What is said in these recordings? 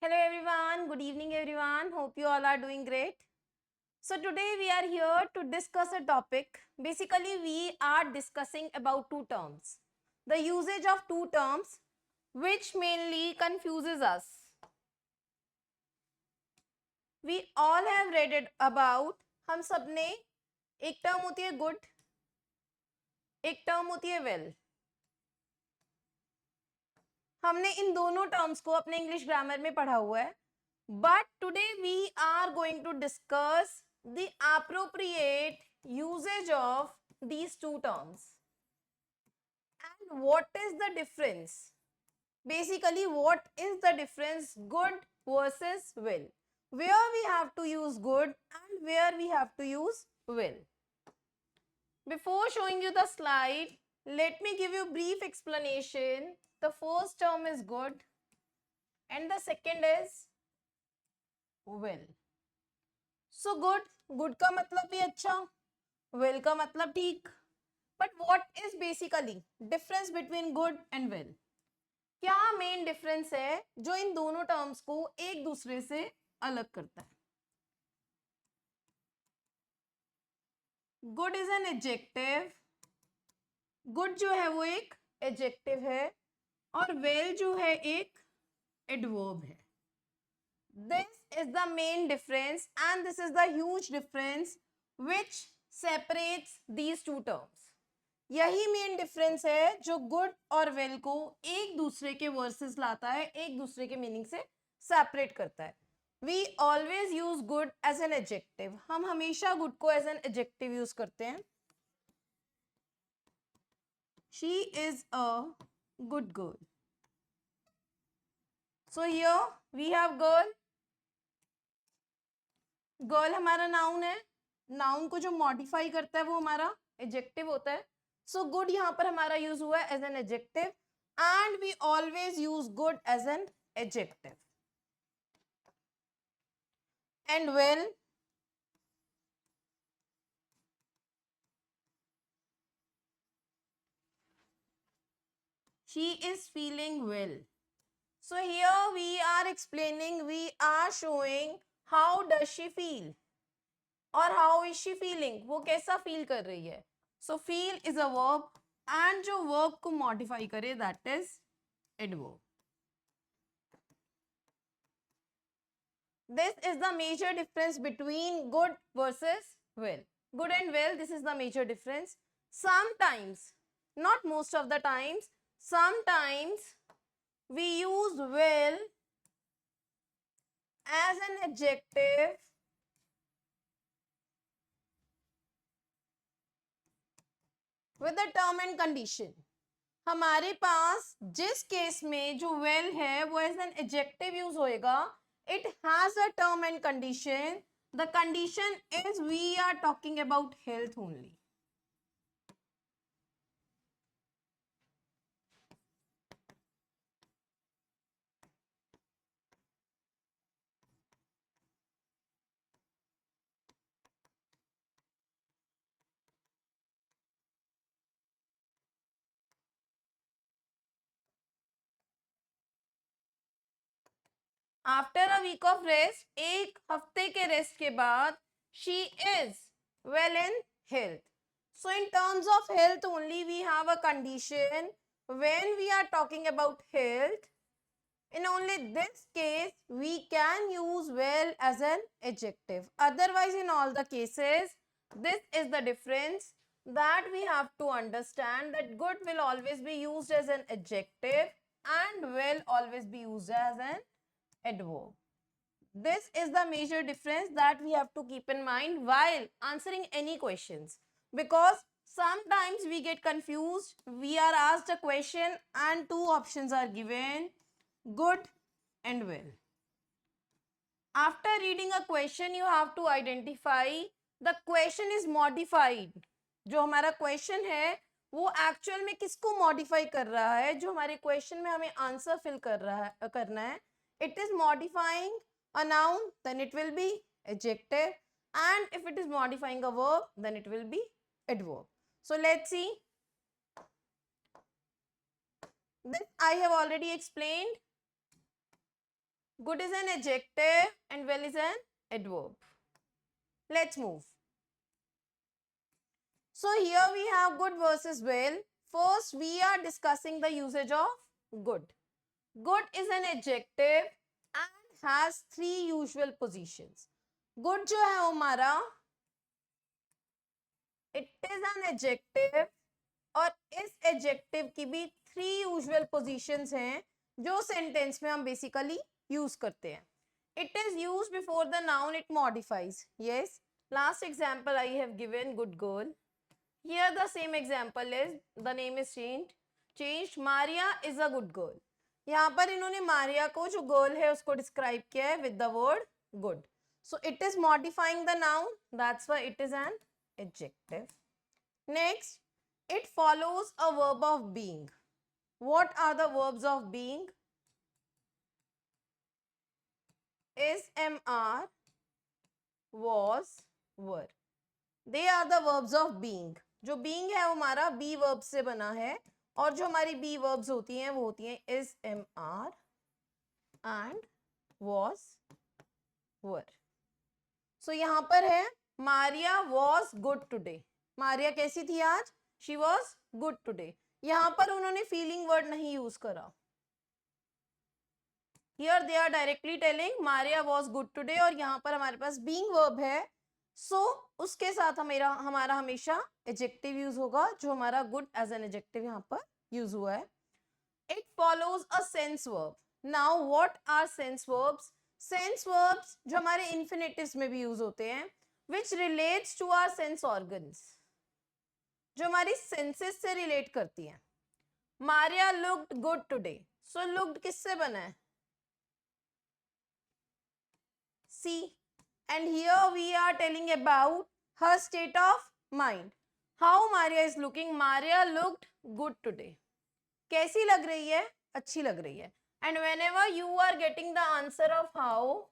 Hello everyone, good evening everyone. Hope you all are doing great. So today we are here to discuss a topic. Basically we are discussing about two terms. The usage of two terms which mainly confuses us. We all have read it about हम सब ने एक term होती है good, एक term होती है well. हमने इन दोनों टर्म्स को अपने इंग्लिश ग्रामर में पढ़ा हुआ है. But today we are going to discuss the appropriate usage of these two terms. And what is the difference? Basically, what is the difference good versus will? Where we have to use good and where we have to use will. Before showing you the slide, let me give you a brief explanation. The first term is good and the second is will. So good का मतलब भी अच्छा, will का मतलब ठीक. But what is basically difference between good and will? क्या main difference है जो इन दोनों टर्म्स को एक दूसरे से अलग करता है? Good is an adjective. Good जो है वो एक एडजेक्टिव है और वेल जो है एक एडवर्ब है. This is the main difference and this is the huge difference which separates these two terms. यही मेन डिफरेंस है जो गुड और वेल को एक दूसरे के वर्सेस लाता है, एक दूसरे के मीनिंग से सेपरेट करता है. We always use good as an adjective. हम हमेशा गुड को एज एन एडजेक्टिव यूज करते हैं. She is a good girl. So here we have girl. Girl हमारा नाउन है. नाउन को जो मॉडिफाई करता है वो हमारा एडजेक्टिव होता है. सो गुड यहाँ पर हमारा यूज हुआ है as an adjective and we always use good as an adjective. And well, she is feeling well. So here we are explaining, we are showing how does she feel or how is she feeling. वो कैसा feel कर रही है. So feel is a verb and जो verb को modify करे that is adverb. This is the major difference between good versus well. Good and well, this is the major difference. Sometimes, not most of the times, sometimes we use well as an adjective with the term and condition. हमारे पास जिस case में जो well है वो as an adjective use होएगा, it has a term and condition. The condition is we are talking about health only. After a week of rest, एक हफ्ते के रेस्ट के बाद, she is well in health. So in terms of health only we have a condition. When we are talking about health, in only this case we can use well as an adjective. Otherwise in all the cases, this is the difference that we have to understand, that good will always be used as an adjective and will always be used as an adverb. This is the major difference that we have to keep in mind while answering any questions, because sometimes we get confused. We are asked a question and two options are given, good and well. After reading a question, you have to identify the question is modified. जो हमारा question है वो actual में किसको modify कर रहा है, जो हमारे क्वेश्चन में हमें आंसर फिल करना है. It is modifying a noun, then it will be adjective, and if it is modifying a verb, then it will be adverb. So let's see. This I have already explained. Good is an adjective and well is an adverb. Let's move. So here we have good versus well. First we are discussing the usage of good. Good is an adjective and has three usual positions. Good जो है हमारा, it is an adjective और इस adjective की भी three usual positions हैं जो sentence में हम basically use करते हैं. It is used before the noun, it modifies. Yes, last example I have given, good girl. Here the same example is, the name is changed. Maria is a good girl. यहाँ पर इन्होंने मारिया को जो girl है उसको describe किया है with the word good. So it is modifying the noun, that's why it is an adjective. Next, it follows a verb of being. What are the verbs of being? Is, am, are, was, were. They are the verbs of being. जो being है वो हमारा be verb से बना है और जो हमारी be verbs होती हैं वो होती हैं is, am, are and was, were. So यहाँ पर है Maria was good today. Maria कैसी थी आज? She was good today. यहाँ पर उन्होंने feeling word नहीं use करा. Here they are directly telling Maria was good today और यहाँ पर हमारे पास being verb है. So उसके साथ हमारा हमेशा adjective use होगा जो हमारा good as an adjective यहाँ पर use हुआ है. It follows a sense verb. Now what are sense verbs? Sense verbs जो हमारे infinitives में भी use होते हैं, which relates to our sense organs, जो हमारी senses से relate करती हैं. Maria looked good today. So looked किससे बना है? See, and here we are telling about her state of mind. How Maria is looking? Maria looked good today. कैसी लग रही है? अच्छी लग रही है. And whenever you are getting the answer of how,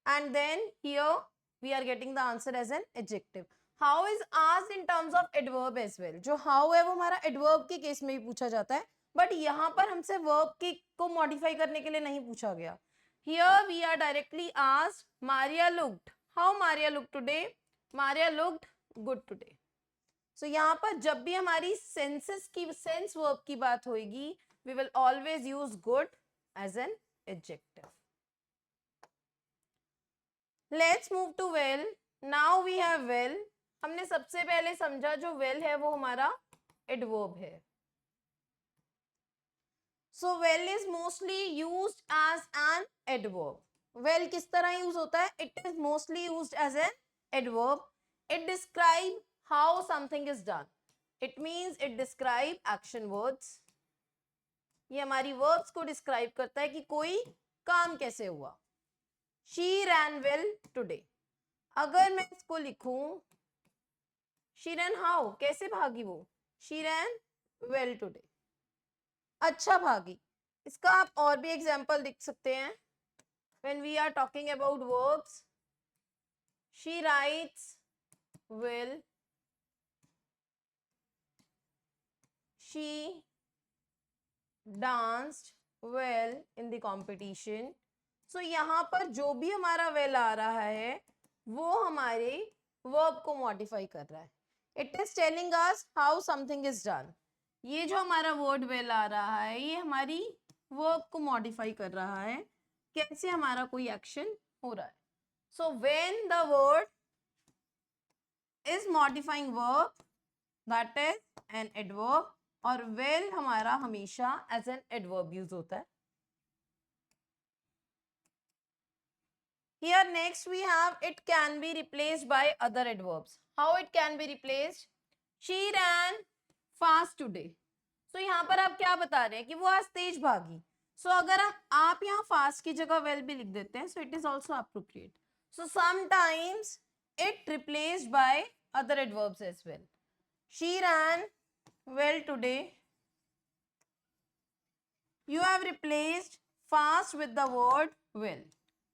and then here we are getting the answer as an adjective. How is asked in terms of adverb as well. जो how है वो हमारा adverb के case में भी पूछा जाता है, but यहाँ पर हमसे verb की को modify करने के लिए नहीं पूछा गया. Here we are directly asked, Maria looked. How Maria looked today? Maria looked good today. So यहाँ पर जब भी हमारी senses की sense verb की बात होगी, we will always use good as an adjective. Let's move to well. Now we have well. हमने सबसे पहले समझा जो well है वो हमारा adverb है. So well is mostly used as an adverb. Well किस तरह use होता है? It is mostly used as an adverb. It describes how something is done. It means it describes action words. ये हमारी verbs को describe करता है कि कोई काम कैसे हुआ. She ran well today. अगर मैं इसको लिखूं, she ran how? कैसे भागी वो? She ran well today. अच्छा भागी. इसका आप और भी एग्जाम्पल लिख सकते हैं. When we are talking about verbs, she writes well, she danced well in the competition. So यहाँ पर जो भी हमारा well आ रहा है वो हमारे verb को modify कर रहा है. It is telling us how something is done. ये जो हमारा word well आ रहा है ये हमारी verb को modify कर रहा है, कैसे हमारा कोई action हो रहा है. So when the word is modifying verb, that is an adverb, और well हमारा हमेशा as an adverb use होता है. Here next we have it can be replaced by other adverbs. How it can be replaced? She ran fast today. So यहाँ पर आप क्या बता रहे हैं कि वो आज तेज भागी. So अगर आप यहाँ fast की जगह well भी लिख देते हैं, so it is also appropriate. So sometimes it replaced by other adverbs as well. She ran well today. You have replaced fast with the word well.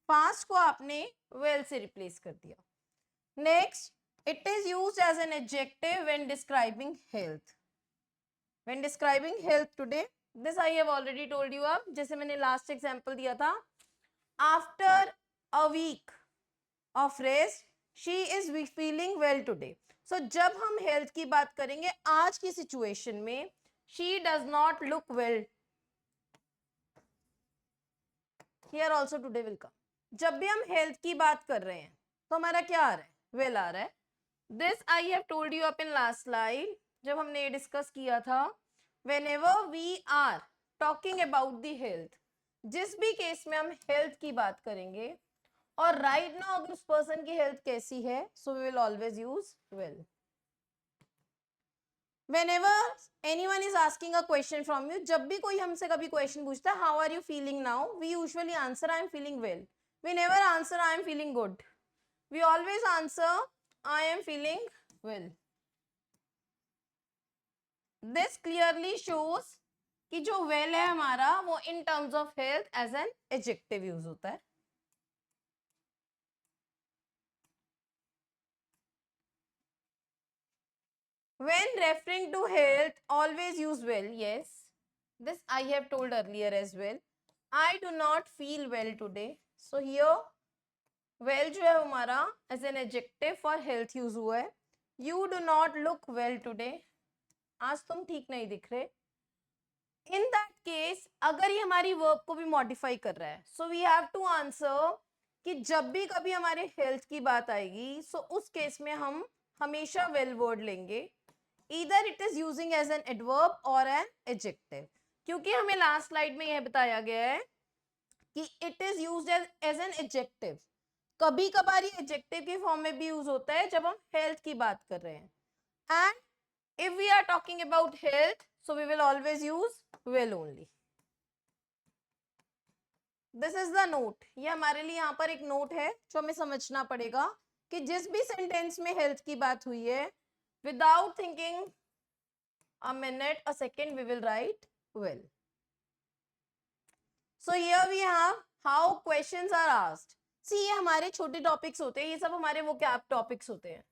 Fast को आपने well से replace कर दिया. Next, it is used as an adjective when describing health. When describing health today, this I have already told you अब, जैसे मैंने last example दिया था. After a week of rest she is feeling well today. So जब हम health की बात करेंगे आज की सिचुएशन में, she does not look well. Here also today will come. जब भी हम हेल्थ की बात कर रहे हैं तो हमारा क्या आ रहा है? वेल आ रहा है. This I have told you up in last slide, जब हमने ये डिस्कस किया था. whenever we are talking about the health, जिस भी केस में हम हेल्थ की बात करेंगे और राइट नाउ अगर उस पर्सन की हेल्थ कैसी है, so we will always use well. whenever anyone is asking a question from you, जब भी कोई हमसे कभी क्वेश्चन पूछता है how are you feeling now, we usually answer I am feeling well. We never answer I am feeling good. We always answer I am feeling well. This clearly shows कि जो well है हमारा वो in terms of health as an adjective use होता है. When referring to health, always use well. Yes, this I have told earlier as well. I do not feel well today. So here, well जो है हमारा as an adjective for health use हुआ है. You do not look well today. आज तुम ठीक नहीं दिख रहे. In that case, अगर ये हमारी verb को भी modify कर रहा है, so we have to answer कि जब भी कभी हमारे health की बात आएगी, so उस केस में हम हमेशा well word लेंगे. Either it is using as an adverb or an adjective. क्योंकि हमें लास्ट स्लाइड में यह बताया गया है कि it is used as an adjective. कभी कभार ये adjective के फॉर्म में भी यूज होता है जब हम हेल्थ की बात कर रहे हैं. And if we are talking about health, so we will always use well only. This is the note. ये हमारे लिए यहाँ पर एक नोट है जो हमें समझना पड़ेगा कि जिस भी सेंटेंस में हेल्थ की बात हुई है, without thinking a minute, a second, we will write well. So here we have how questions are asked. See, ये हमारे छोटे टॉपिक्स होते हैं, ये सब हमारे वो क्या टॉपिक्स होते हैं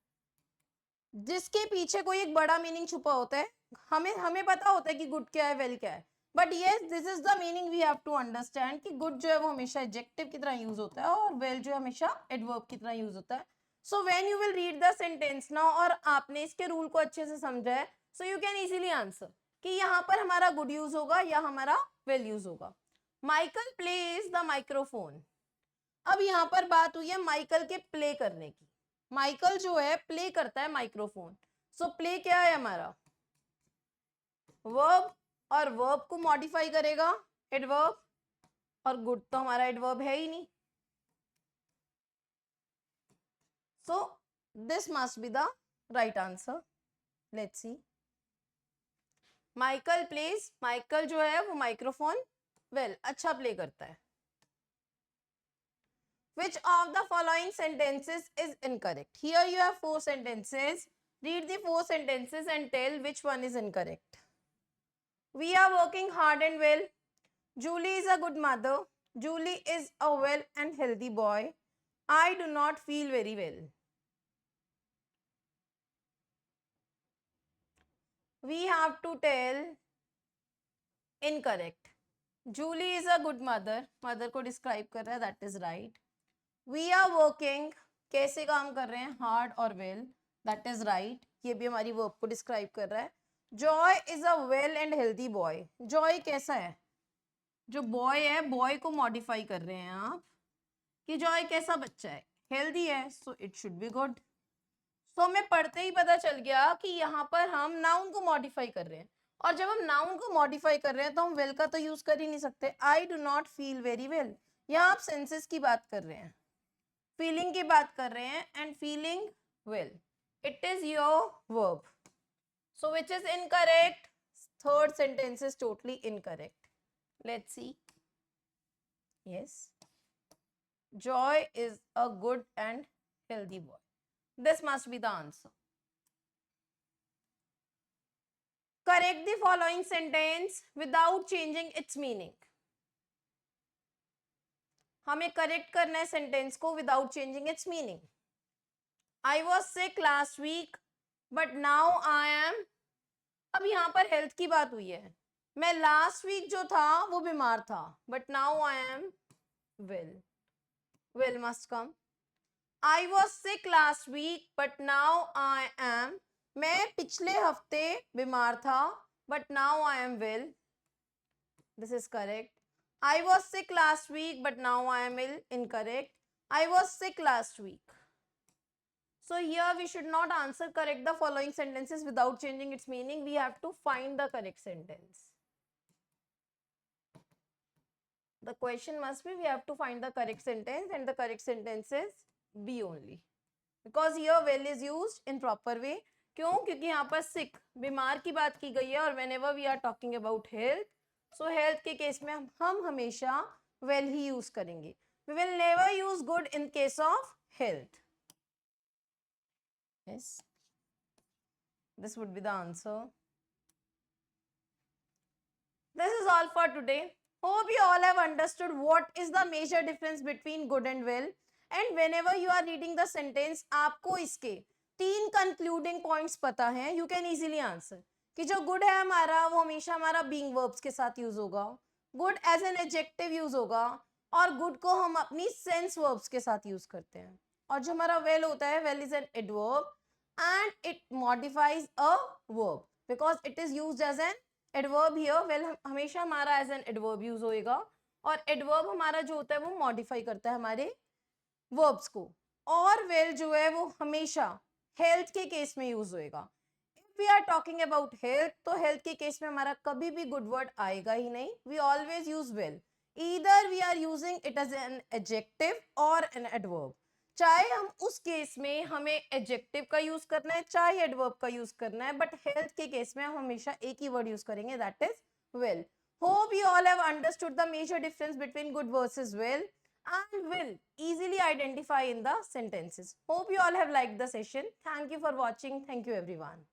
जिसके पीछे कोई एक बड़ा मीनिंग छुपा होता है. हमें पता होता है कि गुड क्या है, वेल क्या है, but yes this is the meaning we have to understand कि गुड जो है वो हमेशा एडजेक्टिव की तरह यूज होता है और वेल जो है हमेशा एडवर्ब की तरह यूज होता है. So when you will read the sentence now और आपने इसके रूल को अच्छे से समझा है, so you can easily answer कि यहाँ पर हमारा गुड यूज होगा या हमारा वेल यूज होगा. Michael plays the microphone. अब यहाँ पर बात हुई है माइकल के प्ले करने की. माइकल जो है प्ले करता है माइक्रोफोन. सो प्ले क्या है हमारा? वर्ब, और वर्ब को मॉडिफाई करेगा एडवर्ब, और गुड तो हमारा एडवर्ब है ही नहीं. So this must be the right answer. Let's see. Michael pledge, Michael जो है वो माइक्रोफोन वेल, अच्छा प्ले करता है. Which of the following sentences is incorrect? Here you have 4 sentences. Read the 4 sentences and tell which one is incorrect. We are working hard and well. Julie is a good mother. Julie is a well and healthy boy. I do not feel very well. We have to tell incorrect. Julie is a good mother. Mother को describe कर रहा है, that is right. We are working, कैसे काम कर रहे हैं, hard और well, that is right. ये भी हमारी verb को describe कर रहा है. Joy is a well and healthy boy. Joy कैसा है? जो boy है, boy को modify कर रहे हैं आप कि Joy कैसा बच्चा है, healthy है, so it should be good. So हमें पढ़ते ही पता चल गया कि यहाँ पर हम noun को modify कर रहे हैं, और जब हम noun को modify कर रहे हैं तो हम well का तो use कर ही नहीं सकते. I do not feel very well. यहाँ आप senses की बात कर रहे हैं, फीलिंग की बात कर रहे हैं, and feeling well, it is your verb. So which is incorrect? Third sentence is totally incorrect. Let's see. Yes, Joy is a good and healthy boy. This must be the answer. Correct the following sentence without changing its meaning. हमें correct करना है sentence को without changing its meaning. I was sick last week but now I am. अब यहाँ पर health की बात हुई है. मैं लास्ट वीक जो था वो बीमार था, but now I am well. will must come. I was sick last week, but now I am. मैं पिछले हफ्ते बीमार था, but now I am well. This is correct. I was sick last week, but now I am ill. Incorrect. I was sick last week. So here we should not answer correct the following sentences without changing its meaning. We have to find the correct sentence. The question must be, we have to find the correct sentence, and the correct sentence is B only. Because here well is used in proper way. क्यों? क्योंकि यहाँ पर sick, बीमार की बात की गई है, और whenever we are talking about health, so health के केस में हम हमेशा well ही use करेंगे. We will never use good in case of health. Yes, this would be the answer. This is all for today. Hope you all have understood what is the major difference between good and well. And whenever you are reading the sentence, आपको इसके 3 concluding points पता हैं, you can easily answer कि जो good है हमारा, वो हमेशा हमारा being verbs के साथ use होगा, good as an adjective use होगा, और good को हम अपनी sense verbs के साथ use करते हैं. और जो हमारा well होता है, well is an adverb and it modifies a verb because it is used as an adverb here. Well हमेशा हमारा एज एन एडवर्ब यूज होएगा, और एडवर्ब हमारा जो होता है वो मॉडिफाई करता है हमारे वर्ब्स को, और वेल जो है वो हमेशा हेल्थ के केस में यूज होएगा. If we are talking about health, तो हेल्थ के केस में हमारा कभी भी गुड वर्ड आएगा ही नहीं. We always use well. Either we are using it as an adjective और एन एडवर्ब. चाहे हम उस केस में हमें एडजेक्टिव का यूज करना है, चाहे एडवर्ब का यूज करना है, बट हेल्थ के केस में हम हमेशा एक ही वर्ड यूज करेंगे, that is well. Hope you all have understood the major difference between good versus well and will easily identify in the sentences. Hope you all have liked the session. Thank you for watching. Thank you everyone.